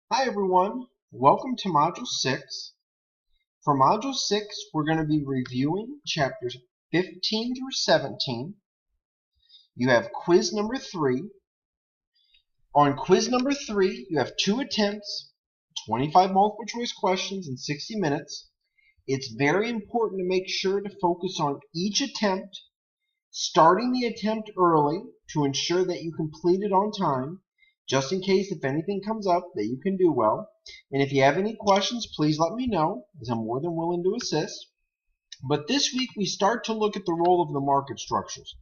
Hi everyone, welcome to Module 6. For Module 6, we're going to be reviewing chapters 15 through 17. You have quiz number 3. On quiz number 3, you have 2 attempts, 25 multiple choice questions in 60 minutes. It's very important to make sure to focus on each attempt, starting the attempt early to ensure that you complete it on time, just in case if anything comes up that you can do well. And if you have any questions, please let me know, as I'm more than willing to assist. But this week we start to look at the role of the market structures.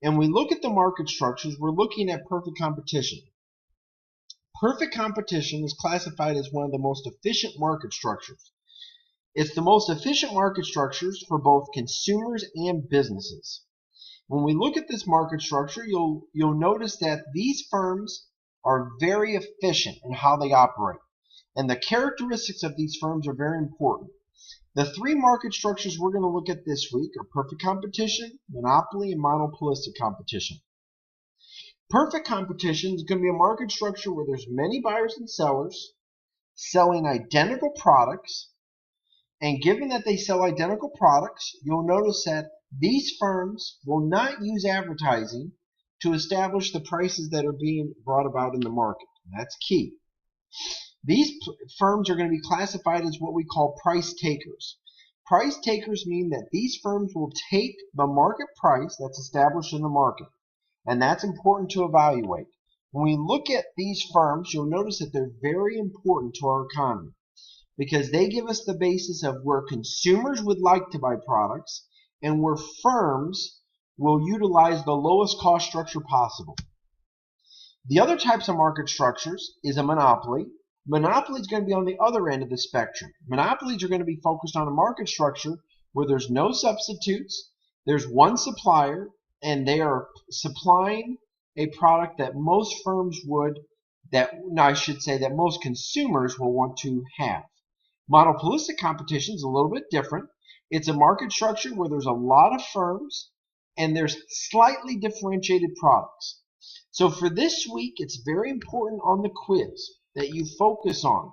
And we look at the market structures, we're looking at perfect competition. Perfect competition is classified as one of the most efficient market structures. It's the most efficient market structures for both consumers and businesses. When we look at this market structure, you'll notice that these firms are very efficient in how they operate. And the characteristics of these firms are very important. The 3 market structures we're going to look at this week are perfect competition, monopoly, and monopolistic competition. Perfect competition is going to be a market structure where there's many buyers and sellers selling identical products. And given that they sell identical products, you'll notice that these firms will not use advertising to establish the prices that are being brought about in the market. That's key. These firms are going to be classified as what we call price takers. Price takers mean that these firms will take the market price that's established in the market, and that's important to evaluate. When we look at these firms, you'll notice that they're very important to our economy because they give us the basis of where consumers would like to buy products and where firms will utilize the lowest cost structure possible. The other types of market structures is a monopoly. Monopoly is going to be on the other end of the spectrum. Monopolies are going to be focused on a market structure where there's no substitutes, there's one supplier, and they are supplying a product that most firms would, that most consumers will want to have. Monopolistic competition is a little bit different. It's a market structure where there's a lot of firms and there's slightly differentiated products. So for this week, it's very important on the quiz that you focus on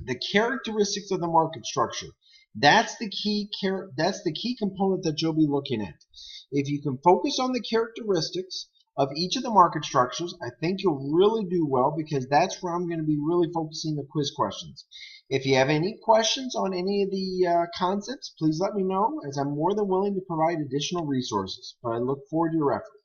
the characteristics of the market structure. That's the key component that you'll be looking at. If you can focus on the characteristics of each of the market structures, I think you'll really do well because that's where I'm going to be really focusing the quiz questions. If you have any questions on any of the concepts, please let me know, as I'm more than willing to provide additional resources. But I look forward to your efforts.